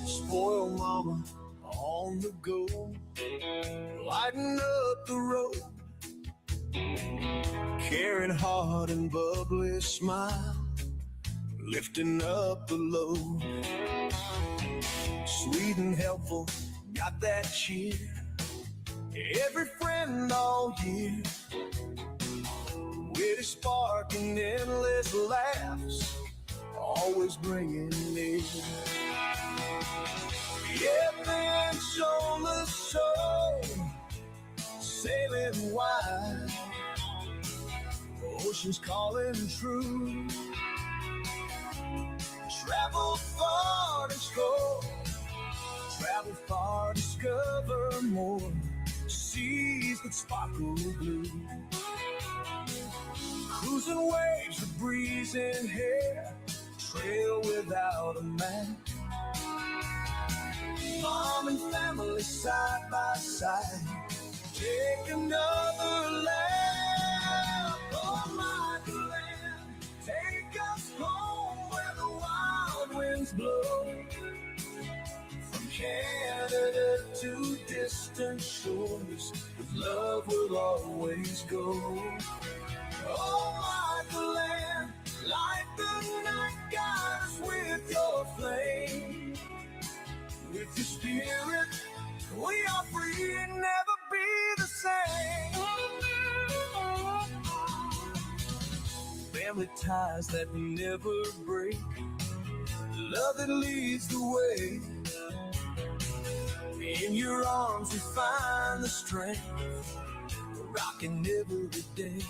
Spoil mama on the go, lighten up the road, caring heart and bubbly smile, lifting up the load. Sweet and helpful, got that cheer, every friend all year, witty spark and endless laughs, always bringing near. Every soulless soul, sailing wide, oceans calling true. Travel far, discover, travel far, discover more. Seas that sparkle blue, cruising waves, a breeze in hair, trail without a map. Mom and family side by side, take another lap. Oh, my land, take us home where the wild winds blow. From Canada to distant shores, with love will always go. Oh, my land, light the night, guide us with your flame. With your spirit, we are free and never be the same. Family ties that never break, love that leads the way. In your arms we find the strength, rocking every day.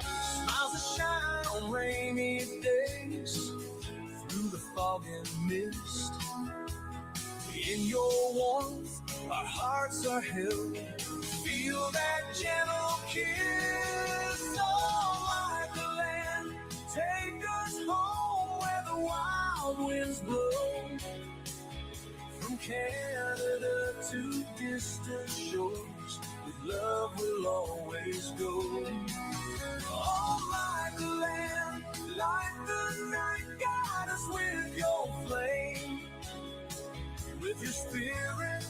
Smiles that shine on rainy days, through the fog and mist. In your warmth, our hearts are held. Feel that gentle kiss. Oh, like the land, take us home where the wild winds blow. From Canada to distant shores, with love we'll always go. Oh, like the land, light the night, guide us with your flame. With your spirit,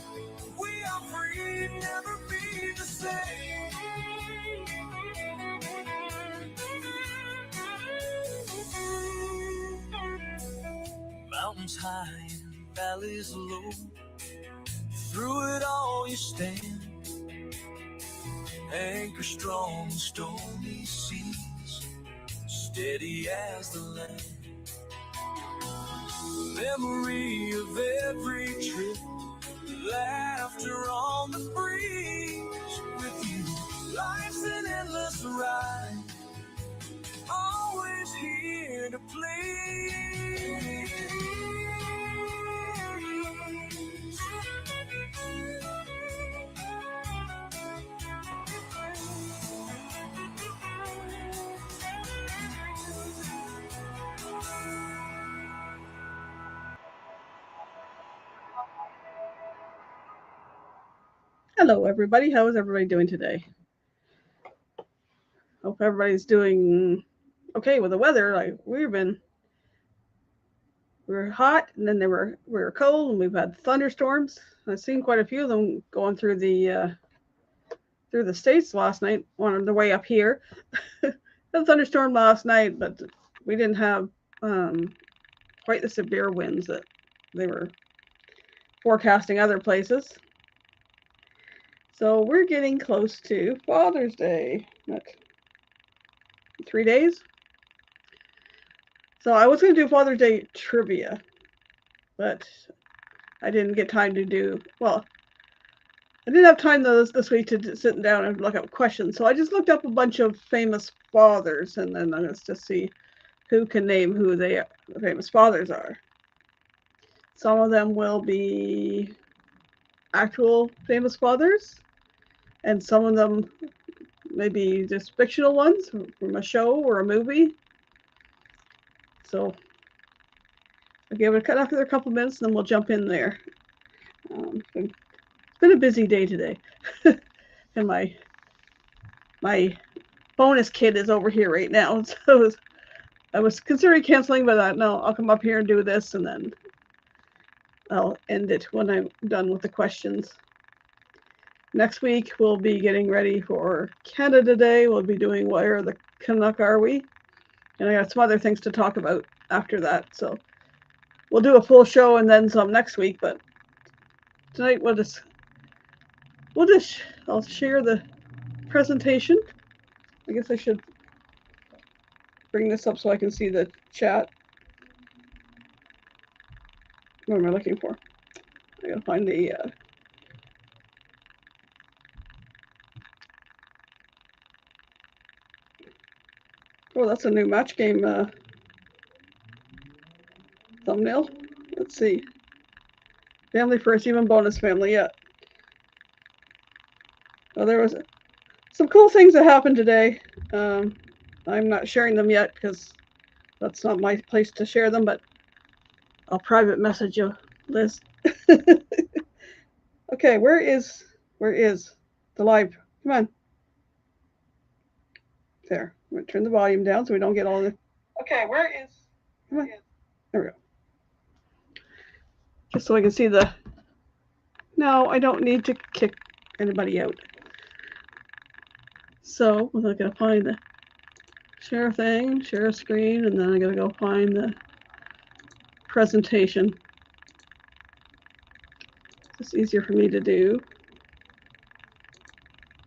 we are free, never be the same. Mountains high and valleys low, through it all you stand. Anchor strong in stormy seas, steady as the land. Memory of every trip, laughter on the breeze. With you, life's an endless ride, always here to please. Hello, everybody. How is everybody doing today? Hope everybody's doing okay with the weather. Like we were hot, and then we were cold, and we've had thunderstorms. I've seen quite a few of them going through the states last night on the way up here. A thunderstorm last night, but we didn't have quite the severe winds that they were forecasting other places. So we're getting close to Father's Day. What, 3 days? So I was going to do Father's Day trivia, but I didn't get time to do, well, I didn't have time this week to sit down and look up questions. So I just looked up a bunch of famous fathers, and then I'm going to see who can name who the famous fathers are. Some of them will be actual famous fathers, and some of them maybe just fictional ones from a show or a movie. So I'll give it another couple minutes, and then we'll jump in there. It's been a busy day today. And my bonus kid is over here right now. So I was considering canceling, but no, I'll come up here and do this, and then I'll end it when I'm done with the questions. Next week, we'll be getting ready for Canada Day. We'll be doing Where the Canuck Are We? And I got some other things to talk about after that. So we'll do a full show and then some next week. But tonight, I'll share the presentation. I guess I should bring this up so I can see the chat. What am I looking for? I gotta find the oh, that's a new match game thumbnail. Let's see. Family first, even bonus family, yeah. Well, there was some cool things that happened today. I'm not sharing them yet because that's not my place to share them, but I'll private message you, Liz. Okay, where is the live? Come on. There. I'm going to turn the volume down so we don't get all the... Okay, where is... Come on. There we go. Just so I can see the... No, I don't need to kick anybody out. So we're going to find the share thing, share a screen, and then I'm going to go find the presentation. It's easier for me to do.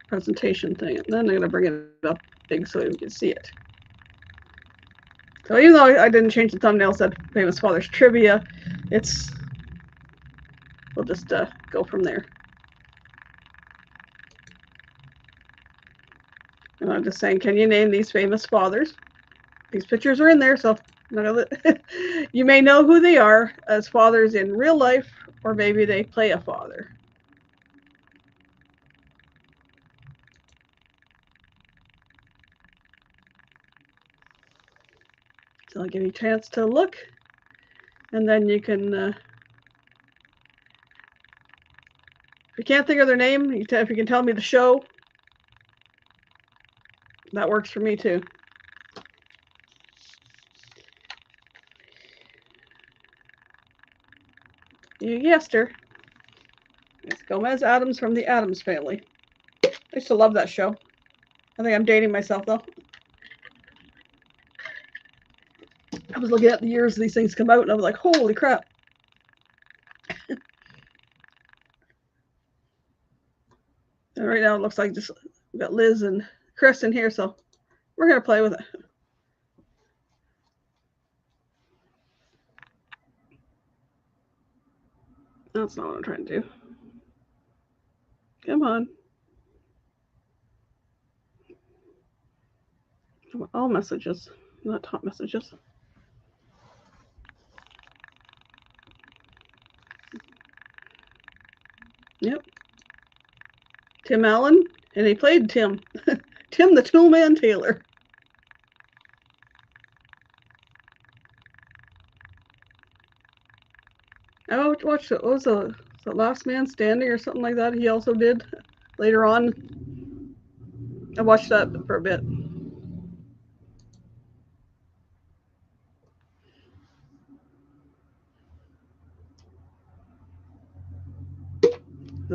Presentation thing. And then I'm going to bring it up big so we can see it. So even though I didn't change the thumbnail, said Famous Fathers Trivia, we'll just go from there. And I'm just saying, can you name these famous fathers? These pictures are in there, so you may know who they are as fathers in real life, or maybe they play a father. So I'll give you a chance to look, and then you can, if you can't think of their name, if you can tell me the show, that works for me too. You guessed her. It's Gomez Addams from the Addams Family. I used to love that show. I think I'm dating myself though. I was looking at the years these things come out and I was like, holy crap. And right now it looks like just we've got Liz and Chris in here, so we're gonna play with it. That's not what I'm trying to do. Come on. All messages, not top messages. Yep. Tim Allen, and he played Tim. Tim the Toolman Taylor. I watched it. What was the Last Man Standing or something like that? He also did later on. I watched that for a bit.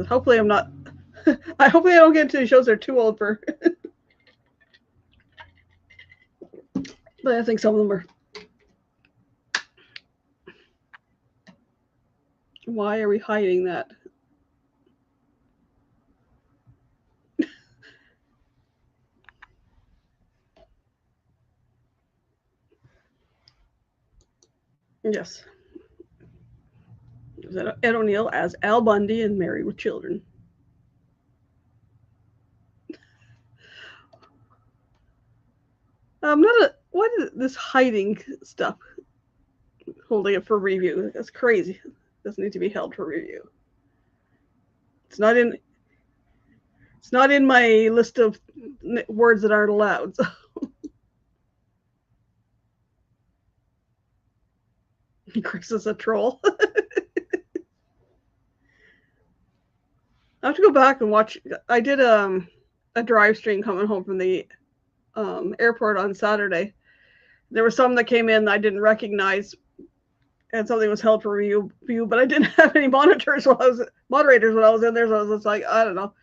Hopefully I'm not. Hopefully I don't get into shows that are too old for. But I think some of them are. Why are we hiding that? Yes. Ed O'Neill as Al Bundy and Married with Children. What is this hiding stuff? Holding it for review. That's crazy. It doesn't need to be held for review. It's not in my list of words that aren't allowed. So. Chris is a troll. I have to go back and watch. I did a drive stream coming home from the airport on Saturday. There were some that came in that I didn't recognize, and something was held for review, but I didn't have any moderators when I was in there, so I was just like, I don't know.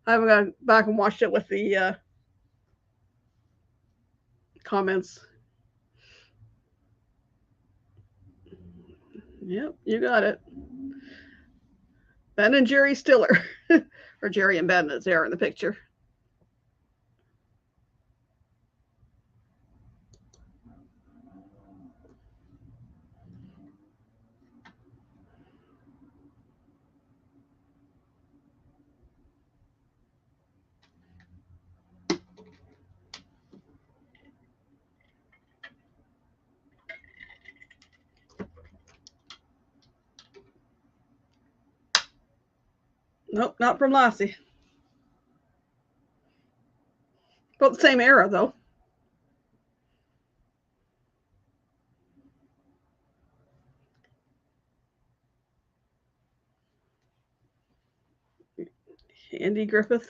I haven't gone back and watched it with the comments. Yep, you got it. Ben and Jerry Stiller, or Jerry and Ben as they are in the picture. Nope, not from Lassie. But the same era, though. Andy Griffith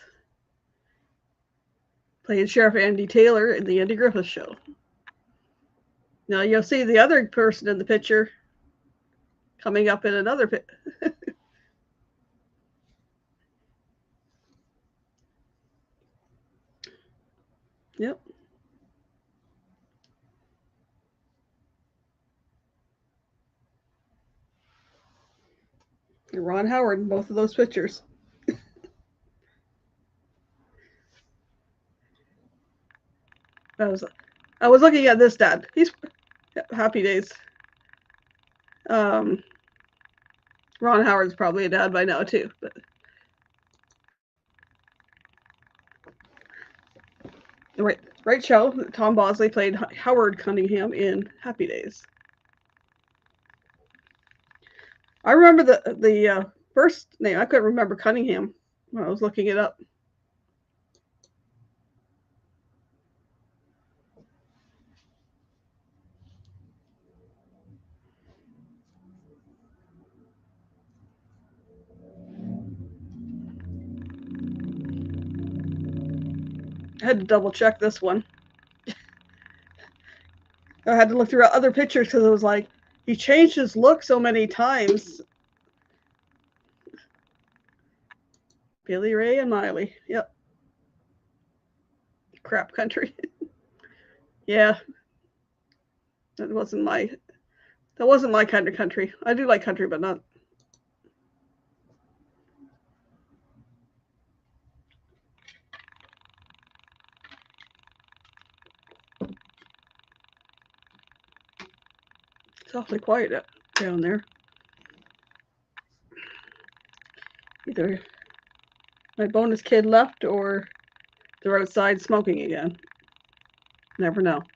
playing Sheriff Andy Taylor in the Andy Griffith Show. Now you'll see the other person in the picture coming up in another Yep. Ron Howard in both of those pictures. I was looking at this dad. He's Happy Days. Ron Howard's probably a dad by now too, but right show. Tom Bosley played Howard Cunningham in Happy Days. I remember the first name. I couldn't remember Cunningham when I was looking it up. I had to double check this one. I had to look through other pictures because it was like he changed his look so many times. Billy Ray and Miley. Yep. Crap country. Yeah. That wasn't my kind of country. I do like country, but not. It's awfully quiet down there. Either my bonus kid left or they're outside smoking again. Never know.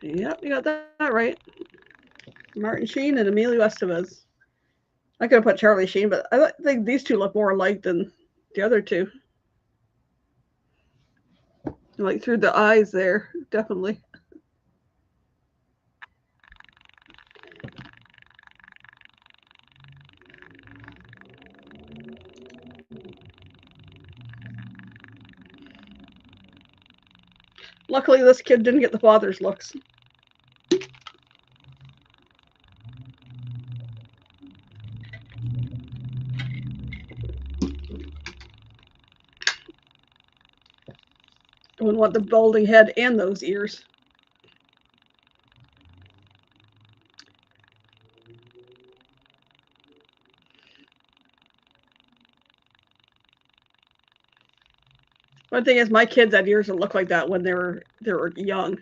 Yep, you got that right. Martin Sheen and Emilio Estevez. I could have put Charlie Sheen, but I think these two look more alike than the other two. Like through the eyes there, definitely. Luckily, this kid didn't get the father's looks. I wouldn't want the balding head and those ears. One thing is, my kids had ears that looked like that when they were young,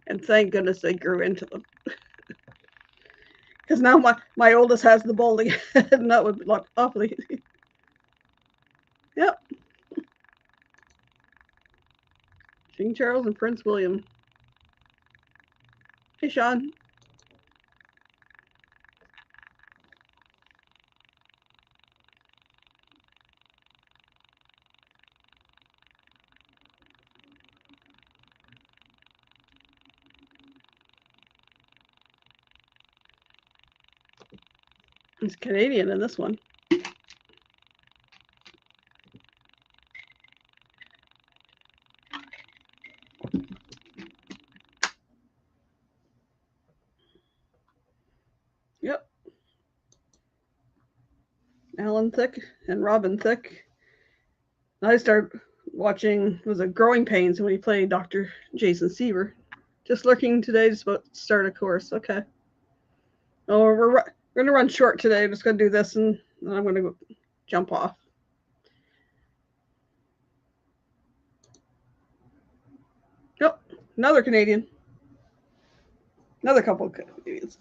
and thank goodness they grew into them. Because now my oldest has the balding head, and that would look awfully. Yep. King Charles and Prince William. Hey, Sean. He's Canadian in this one. Yep. Alan Thicke and Robin Thicke. I started watching, was it Growing Pains, when he played Dr. Jason Seaver. Just lurking today, just about to start a course. Okay. Oh, we're going to run short today. I'm just going to do this and then I'm going to go jump off. Yep. Another Canadian. Another couple of Canadians.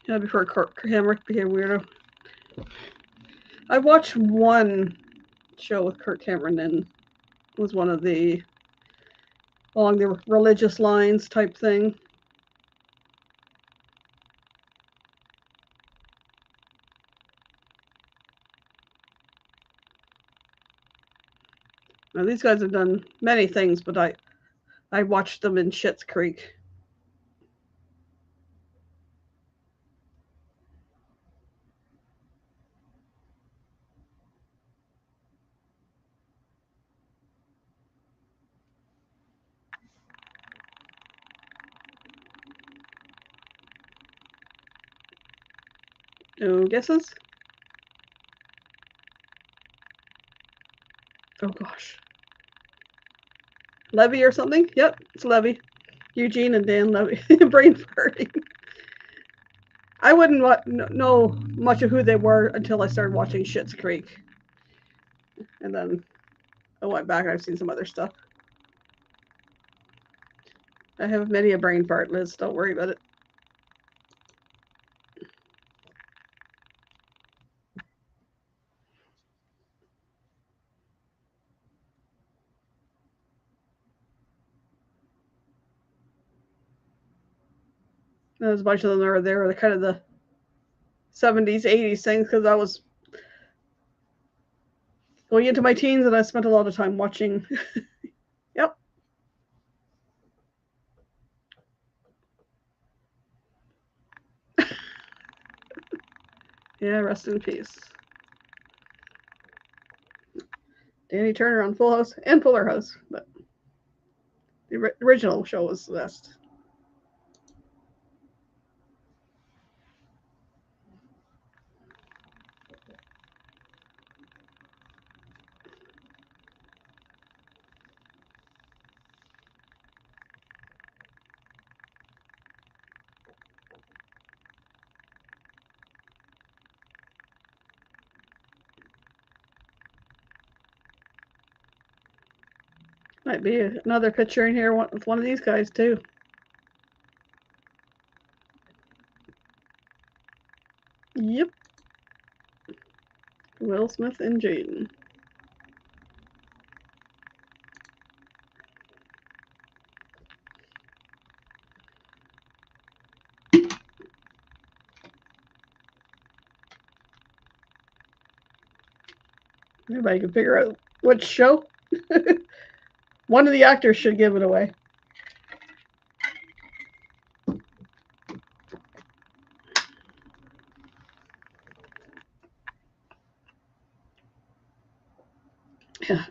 Yeah, before Kirk Hamrick became weirdo. I watched one show with Kirk Cameron and it was one of the along the religious lines type thing. Now these guys have done many things, but I watched them in Schitt's Creek. No guesses? Oh gosh. Levy or something? Yep, it's Levy. Eugene and Dan Levy. Brain farting. I wouldn't know much of who they were until I started watching Schitt's Creek. And then I went back and I've seen some other stuff. I have many a brain fart, Liz. Don't worry about it. There's a bunch of them that were there, the kind of the 70s, 80s things, because I was going into my teens and I spent a lot of time watching. Yep. Yeah, rest in peace. Danny Turner on Full House and Fuller House, but the original show was the best. Might be another picture in here with one of these guys too. Yep. Will Smith and Jaden. Everybody can figure out which show. One of the actors should give it away. Yeah.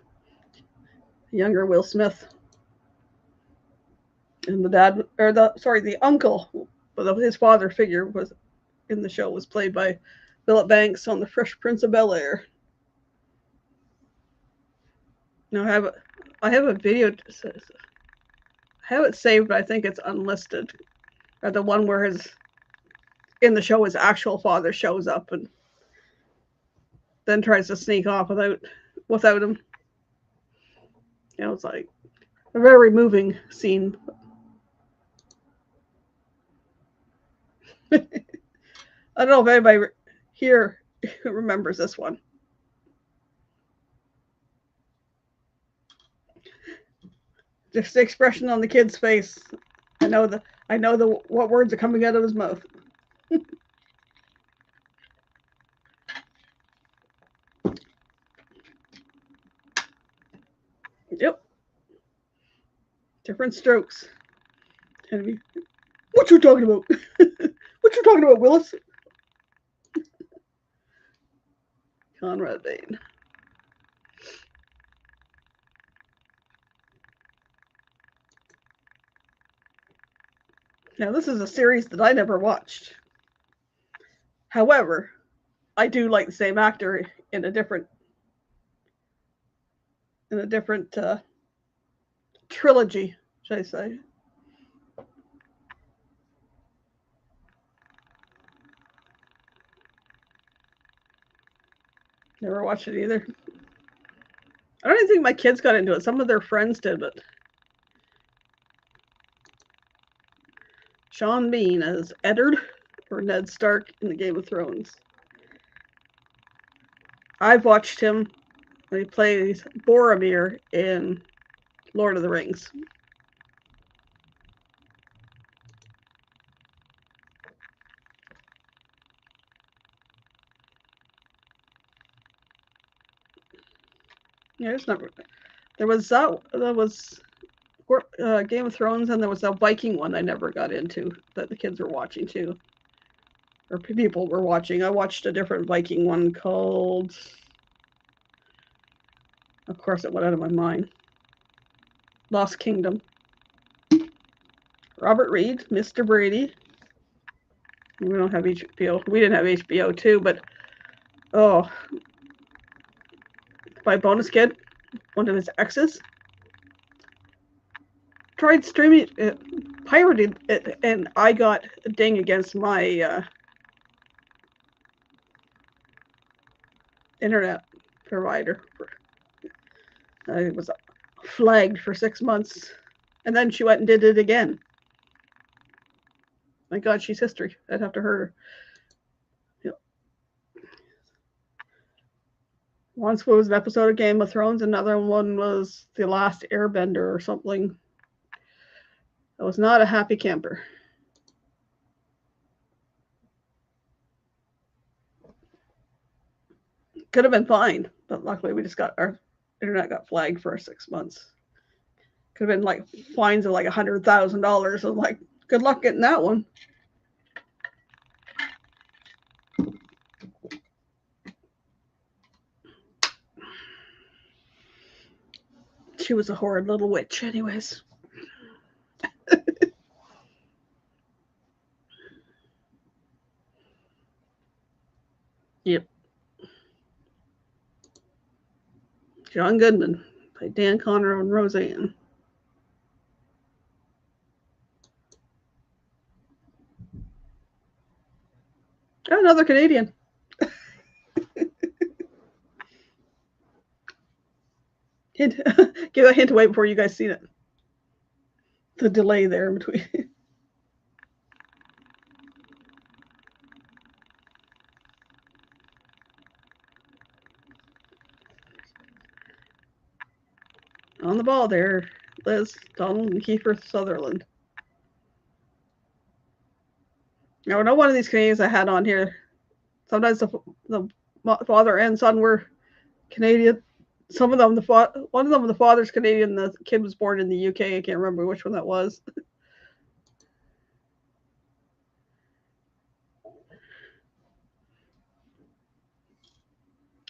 Younger Will Smith. And the dad, or the uncle, his father figure was in the show was played by Philip Banks on The Fresh Prince of Bel-Air. Now I have a video. I have it saved, but I think it's unlisted. Or the one where in the show his actual father shows up and then tries to sneak off without him. You know, it's like a very moving scene. I don't know if anybody here remembers this one. Just the expression on the kid's face. I know what words are coming out of his mouth. Yep. Different strokes. What you talking about? What What you talking about, Willis? Conrad Bain. Now, this is a series that I never watched. However, I do like the same actor in a different trilogy, should I say. Never watched it either. I don't even think my kids got into it. Some of their friends did, but Sean Bean as Eddard or Ned Stark in the Game of Thrones. I've watched him when he plays Boromir in Lord of the Rings. Yeah, it's never. There was Game of Thrones, and there was a Viking one I never got into that the kids were watching too, or people were watching. I watched a different Viking one called. Of course, it went out of my mind. Lost Kingdom. Robert Reed, Mr. Brady. We don't have HBO. We didn't have HBO too, but by Bonus Kid, one of his exes, tried streaming it, pirated it, and I got a ding against my internet provider. I was flagged for 6 months, and then she went and did it again. My God, she's history. I'd have to hurt her. Yep. Once was an episode of Game of Thrones, another one was The Last Airbender or something. I was not a happy camper. Could have been fine, but luckily we just got our internet got flagged for 6 months. Could have been like fines of like $100,000. I'm like, good luck getting that one. She was a horrid little witch, anyways. Yep. John Goodman played Dan Connor and Roseanne. Oh, another Canadian. Hint. Give a hint away before you guys seen it. The delay there in between. On the ball there, Liz, Donald, and Kiefer Sutherland. Now, I know one of these Canadians I had on here, sometimes the father and son were Canadian. Some of them, one of them, the father's Canadian, the kid was born in the UK. I can't remember which one that was.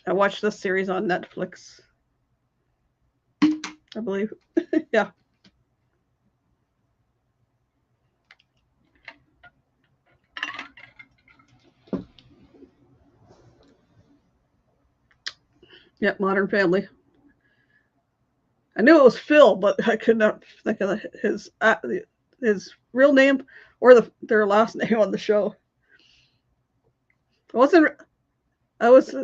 I watched this series on Netflix, I believe. Yeah. Yep, Modern Family. I knew it was Phil, but I could not think of his real name or their last name on the show. I was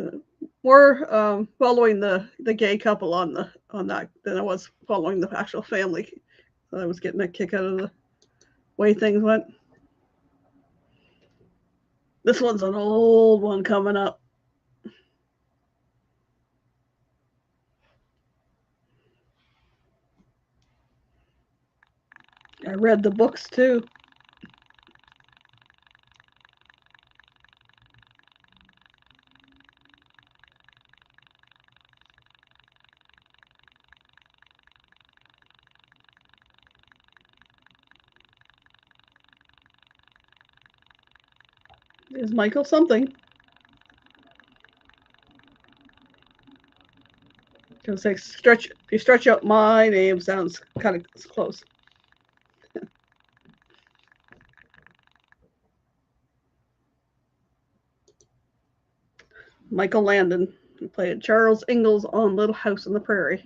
more following the gay couple on that than I was following the actual family. So I was getting a kick out of the way things went. This one's an old one coming up. I read the books too. Is Michael something? Because if you stretch out my name, sounds kind of close. Michael Landon. He played Charles Ingalls on Little House on the Prairie.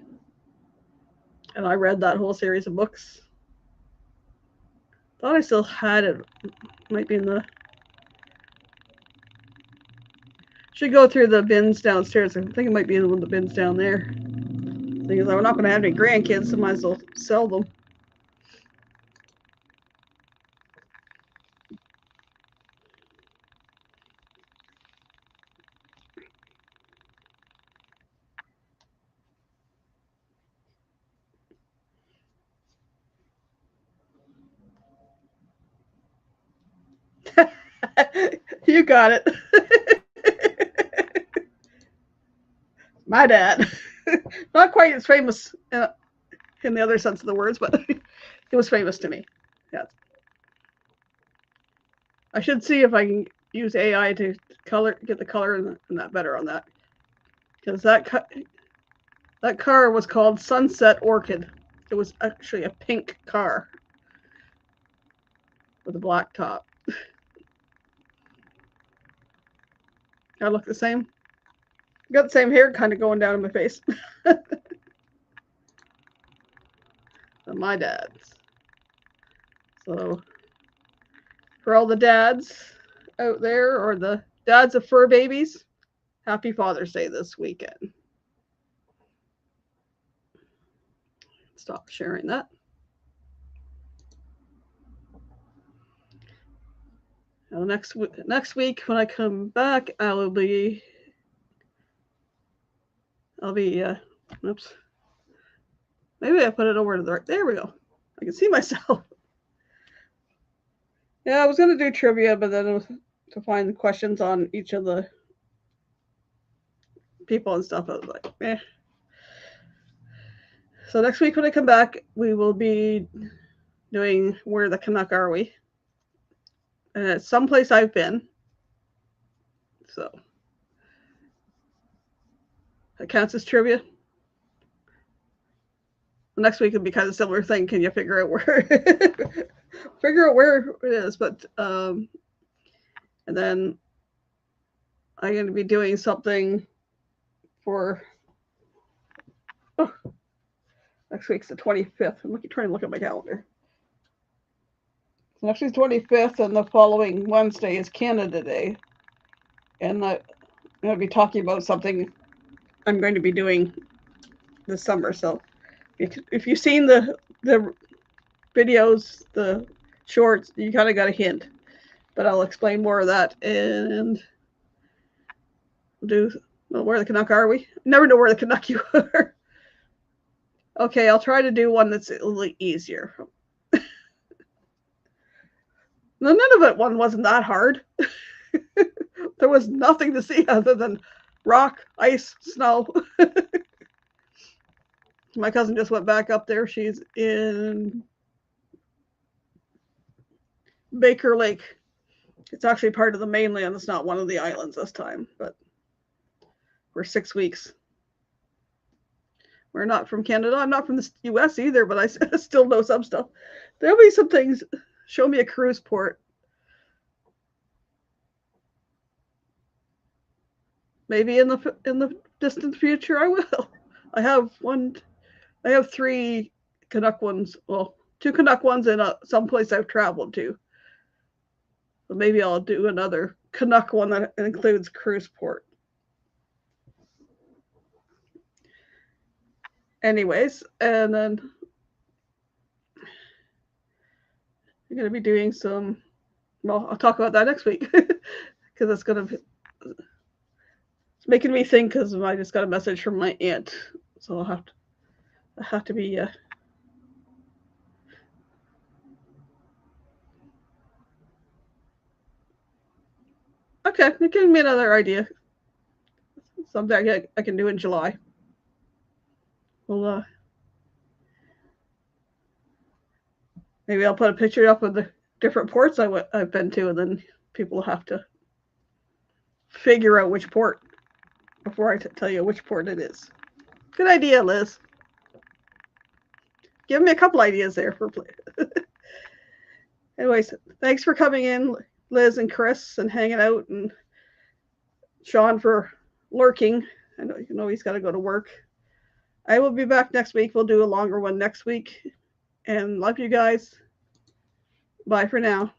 And I read that whole series of books. Thought I still had it. Might be in the... Should go through the bins downstairs. I think it might be in one of the bins down there. Because I'm not going to have any grandkids, so I might as well sell them. You got it. My dad. Not quite as famous in the other sense of the words, but it was famous to me. Yes. I should see if I can use AI to get the color and that better on that. Because that car was called Sunset Orchid. It was actually a pink car with a black top. I look the same. Got the same hair kind of going down in my face. My dad's. So for all the dads out there, or the dads of fur babies, happy Father's Day this weekend. Stop sharing that. Now next week when I come back, I'll be oops. Maybe I put it over to the right. There we go. I can see myself. Yeah, I was going to do trivia, but then it was to find questions on each of the people and stuff. I was like, eh. So next week when I come back, we will be doing Where the Canuck Are We? And it's someplace I've been. So that counts as trivia. Next week would be kind of a similar thing. Can you figure out where it is? But and then I'm going to be doing something for next week's the 25th. I'm trying to look at my calendar. So next week's 25th, and the following Wednesday is Canada Day, and I'm going to be talking about something I'm going to be doing this summer. So if you've seen the videos, the shorts, you kind of got a hint, but I'll explain more of that and do Where the Canuck Are We? Never know where the Canuck you are. Okay, I'll try to do one that's a little easier. The Nunavut one wasn't that hard. There was nothing to see other than rock, ice, snow. My cousin just went back up there. She's in Baker Lake. It's actually part of the mainland. It's not one of the islands this time, but for 6 weeks. We're not from Canada. I'm not from the US either, but I still know some stuff. There'll be some things. Show me a cruise port. Maybe in the distant future I will. I have 3 Canuck ones. Well, 2 Canuck ones and someplace I've traveled to. So maybe I'll do another Canuck one that includes cruise port. Anyways, and then I'm going to be doing some, well, I'll talk about that next week because it's going to be, it's making me think because I just got a message from my aunt. So I have to be, okay, it gave me another idea. Something I can do in July. Well, maybe I'll put a picture up of the different ports I've been to, and then people have to figure out which port before I tell you which port it is. Good idea, Liz. Give me a couple ideas there for play. Anyways, thanks for coming in, Liz and Chris, and hanging out, and Sean for lurking. I know he's got to go to work. I will be back next week. We'll do a longer one next week. And love you guys. Bye for now.